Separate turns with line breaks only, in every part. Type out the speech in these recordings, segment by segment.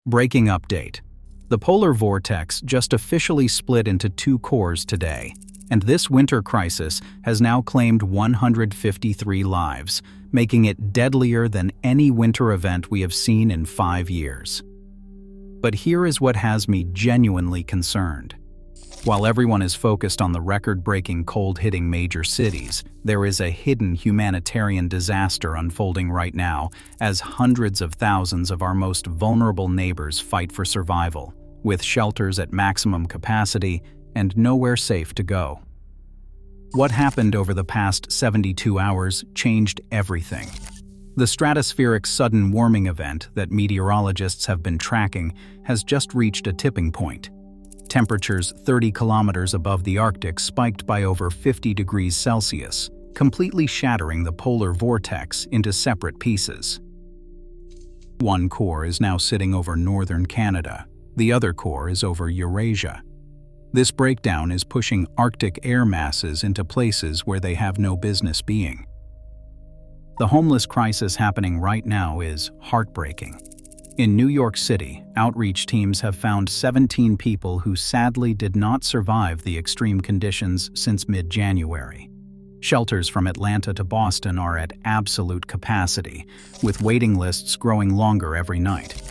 Breaking update. The polar vortex just officially split into two cores today, and this winter crisis has now claimed 153 lives, making it deadlier than any winter event we have seen in 5 years. But here is what has me genuinely concerned. While everyone is focused on the record-breaking cold hitting major cities, there is a hidden humanitarian disaster unfolding right now as hundreds of thousands of our most vulnerable neighbors fight for survival, with shelters at maximum capacity and nowhere safe to go. What happened over the past 72 hours changed everything. The stratospheric sudden warming event that meteorologists have been tracking has just reached a tipping point. Temperatures 30 kilometers above the Arctic spiked by over 50 degrees Celsius, completely shattering the polar vortex into separate pieces. One core is now sitting over northern Canada. The other core is over Eurasia. This breakdown is pushing Arctic air masses into places where they have no business being. The homeless crisis happening right now is heartbreaking. In New York City, outreach teams have found 17 people who sadly did not survive the extreme conditions since mid-January. Shelters from Atlanta to Boston are at absolute capacity, with waiting lists growing longer every night.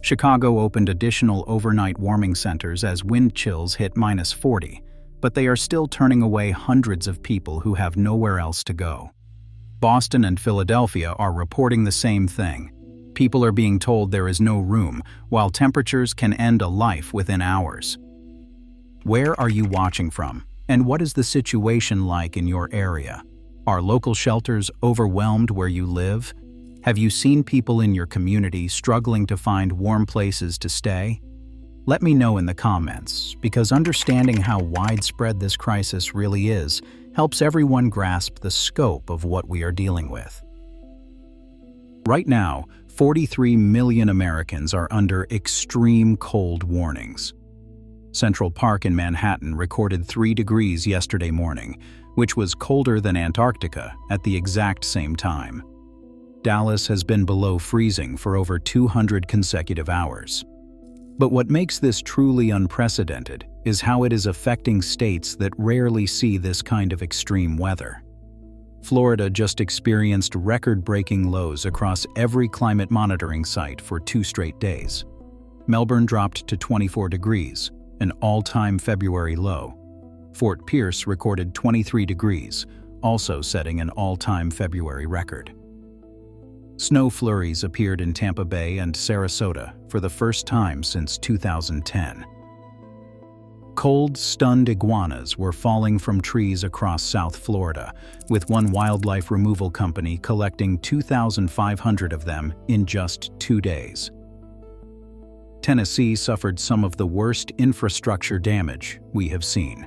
Chicago opened additional overnight warming centers as wind chills hit -40, but they are still turning away hundreds of people who have nowhere else to go. Boston and Philadelphia are reporting the same thing. People are being told there is no room, while temperatures can end a life within hours. Where are you watching from, and what is the situation like in your area? Are local shelters overwhelmed where you live? Have you seen people in your community struggling to find warm places to stay? Let me know in the comments, because understanding how widespread this crisis really is helps everyone grasp the scope of what we are dealing with. Right now, 43 million Americans are under extreme cold warnings. Central Park in Manhattan recorded 3 degrees yesterday morning, which was colder than Antarctica at the exact same time. Dallas has been below freezing for over 200 consecutive hours. But what makes this truly unprecedented is how it is affecting states that rarely see this kind of extreme weather. Florida just experienced record-breaking lows across every climate monitoring site for 2 straight days. Melbourne dropped to 24 degrees, an all-time February low. Fort Pierce recorded 23 degrees, also setting an all-time February record. Snow flurries appeared in Tampa Bay and Sarasota for the first time since 2010. Cold, stunned iguanas were falling from trees across South Florida, with one wildlife removal company collecting 2,500 of them in just 2 days. Tennessee suffered some of the worst infrastructure damage we have seen.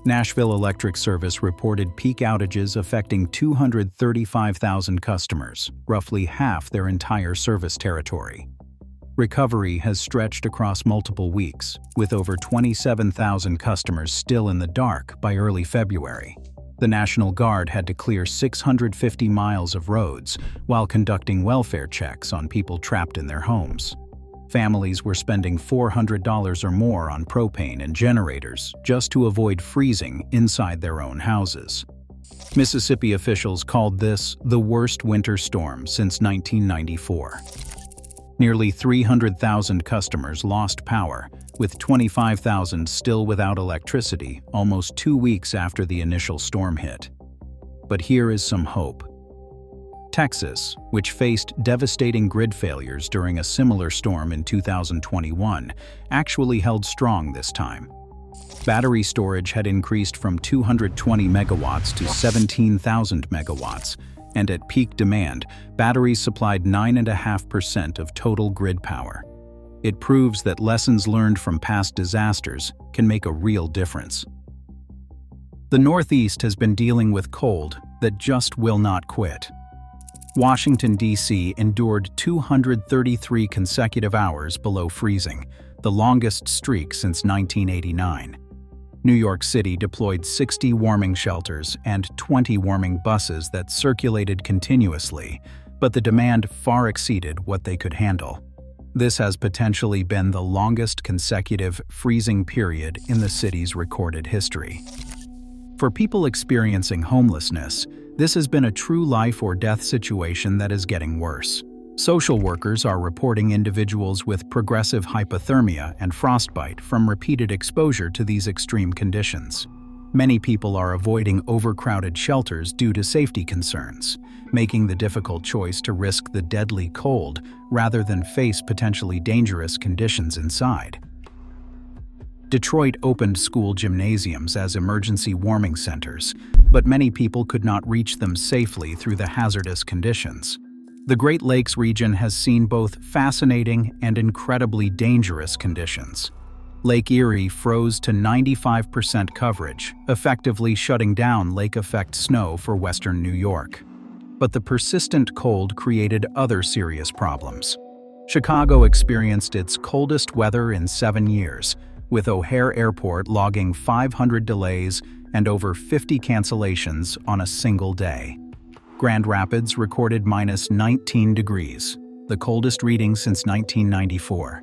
Nashville Electric Service reported peak outages affecting 235,000 customers, roughly half their entire service territory. Recovery has stretched across multiple weeks, with over 27,000 customers still in the dark by early February. The National Guard had to clear 650 miles of roads while conducting welfare checks on people trapped in their homes. Families were spending $400 or more on propane and generators just to avoid freezing inside their own houses. Mississippi officials called this the worst winter storm since 1994. Nearly 300,000 customers lost power, with 25,000 still without electricity almost 2 weeks after the initial storm hit. But here is some hope. Texas, which faced devastating grid failures during a similar storm in 2021, actually held strong this time. Battery storage had increased from 220 megawatts to 17,000 megawatts, and at peak demand, batteries supplied 9.5% of total grid power. It proves that lessons learned from past disasters can make a real difference. The Northeast has been dealing with cold that just will not quit. Washington, D.C. endured 233 consecutive hours below freezing, the longest streak since 1989. New York City deployed 60 warming shelters and 20 warming buses that circulated continuously, but the demand far exceeded what they could handle. This has potentially been the longest consecutive freezing period in the city's recorded history. For people experiencing homelessness, this has been a true life or death situation that is getting worse. Social workers are reporting individuals with progressive hypothermia and frostbite from repeated exposure to these extreme conditions. Many people are avoiding overcrowded shelters due to safety concerns, making the difficult choice to risk the deadly cold rather than face potentially dangerous conditions inside. Detroit opened school gymnasiums as emergency warming centers, but many people could not reach them safely through the hazardous conditions. The Great Lakes region has seen both fascinating and incredibly dangerous conditions. Lake Erie froze to 95% coverage, effectively shutting down lake-effect snow for western New York. But the persistent cold created other serious problems. Chicago experienced its coldest weather in 7 years, with O'Hare Airport logging 500 delays and over 50 cancellations on a single day. Grand Rapids recorded minus 19 degrees, the coldest reading since 1994.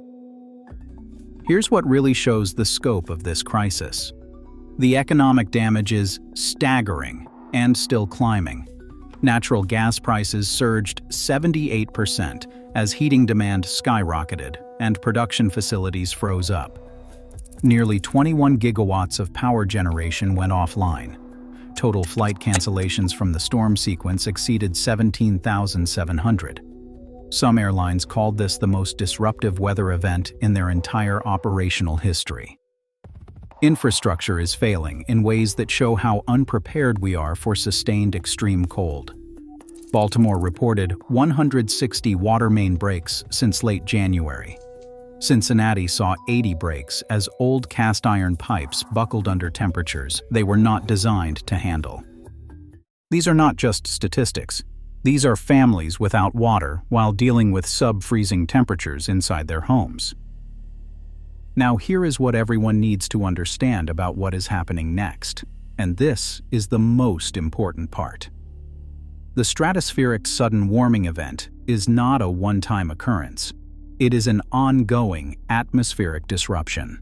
Here's what really shows the scope of this crisis. The economic damage is staggering and still climbing. Natural gas prices surged 78% as heating demand skyrocketed and production facilities froze up. Nearly 21 gigawatts of power generation went offline. Total flight cancellations from the storm sequence exceeded 17,700. Some airlines called this the most disruptive weather event in their entire operational history. Infrastructure is failing in ways that show how unprepared we are for sustained extreme cold. Baltimore reported 160 water main breaks since late January. Cincinnati saw 80 breaks as old cast iron pipes buckled under temperatures they were not designed to handle. These are not just statistics. These are families without water while dealing with sub-freezing temperatures inside their homes. Now here is what everyone needs to understand about what is happening next, and this is the most important part. The stratospheric sudden warming event is not a one-time occurrence. It is an ongoing atmospheric disruption.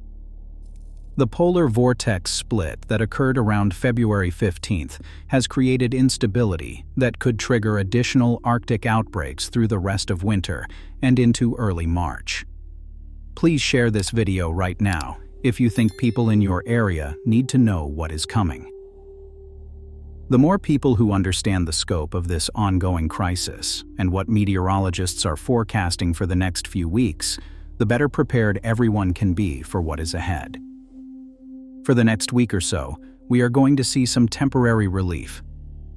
The polar vortex split that occurred around February 15th has created instability that could trigger additional Arctic outbreaks through the rest of winter and into early March. Please share this video right now if you think people in your area need to know what is coming. The more people who understand the scope of this ongoing crisis and what meteorologists are forecasting for the next few weeks, the better prepared everyone can be for what is ahead. For the next week or so, we are going to see some temporary relief.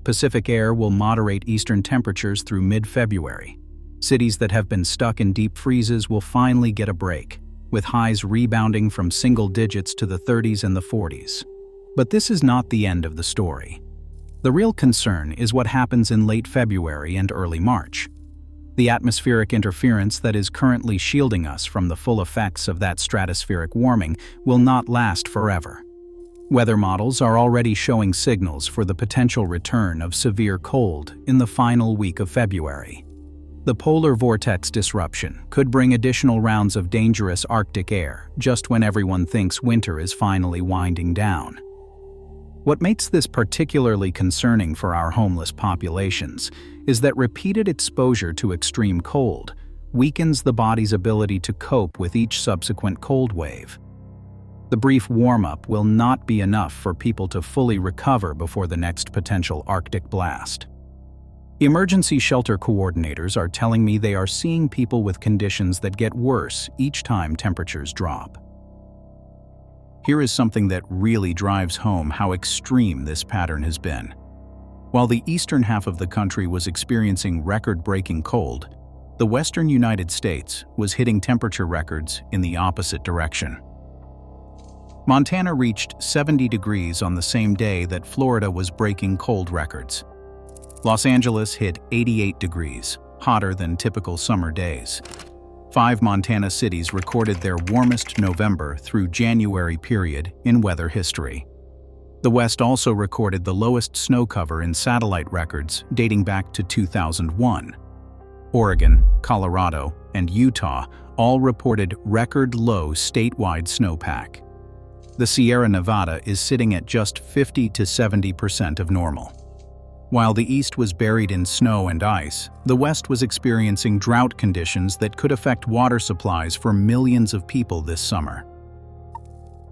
Pacific air will moderate eastern temperatures through mid-February. Cities that have been stuck in deep freezes will finally get a break, with highs rebounding from single digits to the 30s and the 40s. But this is not the end of the story. The real concern is what happens in late February and early March. The atmospheric interference that is currently shielding us from the full effects of that stratospheric warming will not last forever. Weather models are already showing signals for the potential return of severe cold in the final week of February. The polar vortex disruption could bring additional rounds of dangerous Arctic air just when everyone thinks winter is finally winding down. What makes this particularly concerning for our homeless populations is that repeated exposure to extreme cold weakens the body's ability to cope with each subsequent cold wave. The brief warm-up will not be enough for people to fully recover before the next potential Arctic blast. Emergency shelter coordinators are telling me they are seeing people with conditions that get worse each time temperatures drop. Here is something that really drives home how extreme this pattern has been. While the eastern half of the country was experiencing record-breaking cold, the western United States was hitting temperature records in the opposite direction. Montana reached 70 degrees on the same day that Florida was breaking cold records. Los Angeles hit 88 degrees, hotter than typical summer days. 5 Montana cities recorded their warmest November through January period in weather history. The West also recorded the lowest snow cover in satellite records dating back to 2001. Oregon, Colorado, and Utah all reported record-low statewide snowpack. The Sierra Nevada is sitting at just 50 to 70% of normal. While the East was buried in snow and ice, the West was experiencing drought conditions that could affect water supplies for millions of people this summer.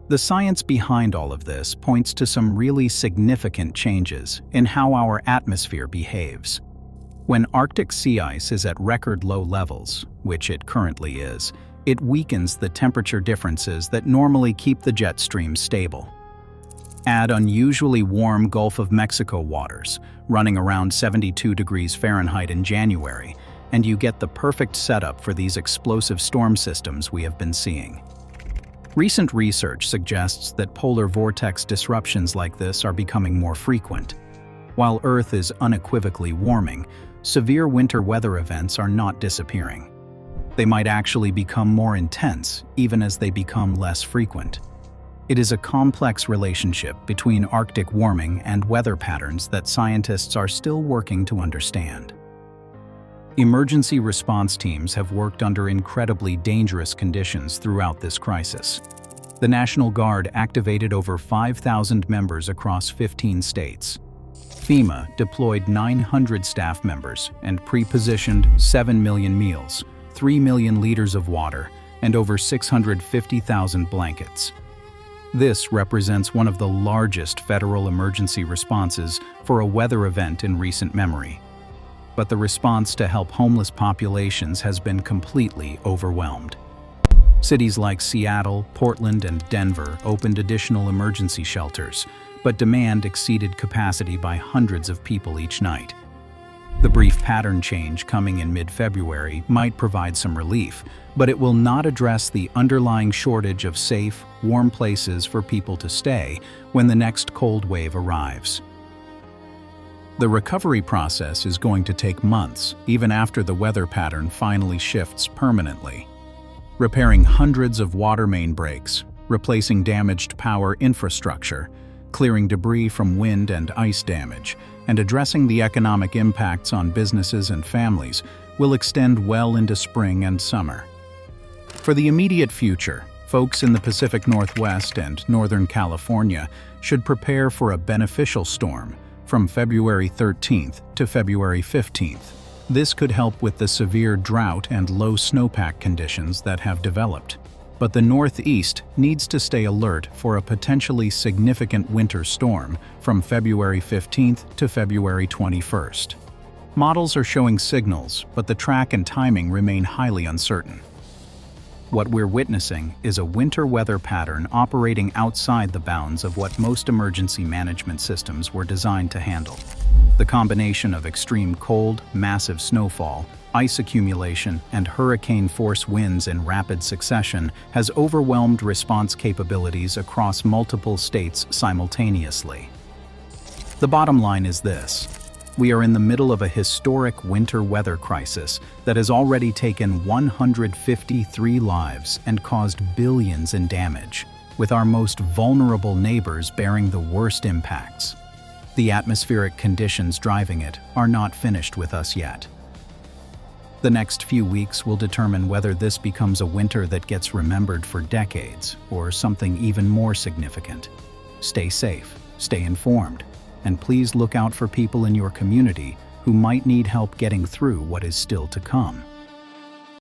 The science behind all of this points to some really significant changes in how our atmosphere behaves. When Arctic sea ice is at record low levels, which it currently is, it weakens the temperature differences that normally keep the jet stream stable. Add unusually warm Gulf of Mexico waters, running around 72 degrees Fahrenheit in January, and you get the perfect setup for these explosive storm systems we have been seeing. Recent research suggests that polar vortex disruptions like this are becoming more frequent. While Earth is unequivocally warming, severe winter weather events are not disappearing. They might actually become more intense, even as they become less frequent. It is a complex relationship between Arctic warming and weather patterns that scientists are still working to understand. Emergency response teams have worked under incredibly dangerous conditions throughout this crisis. The National Guard activated over 5,000 members across 15 states. FEMA deployed 900 staff members and pre-positioned 7 million meals, 3 million liters of water, and over 650,000 blankets. This represents one of the largest federal emergency responses for a weather event in recent memory. But the response to help homeless populations has been completely overwhelmed. Cities like Seattle, Portland, and Denver opened additional emergency shelters, but demand exceeded capacity by hundreds of people each night. The brief pattern change coming in mid-February might provide some relief, but it will not address the underlying shortage of safe, warm places for people to stay when the next cold wave arrives. The recovery process is going to take months, even after the weather pattern finally shifts permanently. Repairing hundreds of water main breaks, replacing damaged power infrastructure, clearing debris from wind and ice damage, and addressing the economic impacts on businesses and families will extend well into spring and summer. For the immediate future, folks in the Pacific Northwest and Northern California should prepare for a beneficial storm from February 13th to February 15th. This could help with the severe drought and low snowpack conditions that have developed. But the Northeast needs to stay alert for a potentially significant winter storm from February 15th to February 21st. Models are showing signals, but the track and timing remain highly uncertain. What we're witnessing is a winter weather pattern operating outside the bounds of what most emergency management systems were designed to handle. The combination of extreme cold, massive snowfall, ice accumulation, and hurricane-force winds in rapid succession has overwhelmed response capabilities across multiple states simultaneously. The bottom line is this: we are in the middle of a historic winter weather crisis that has already taken 153 lives and caused billions in damage, with our most vulnerable neighbors bearing the worst impacts. The atmospheric conditions driving it are not finished with us yet. The next few weeks will determine whether this becomes a winter that gets remembered for decades or something even more significant. Stay safe, stay informed, and please look out for people in your community who might need help getting through what is still to come.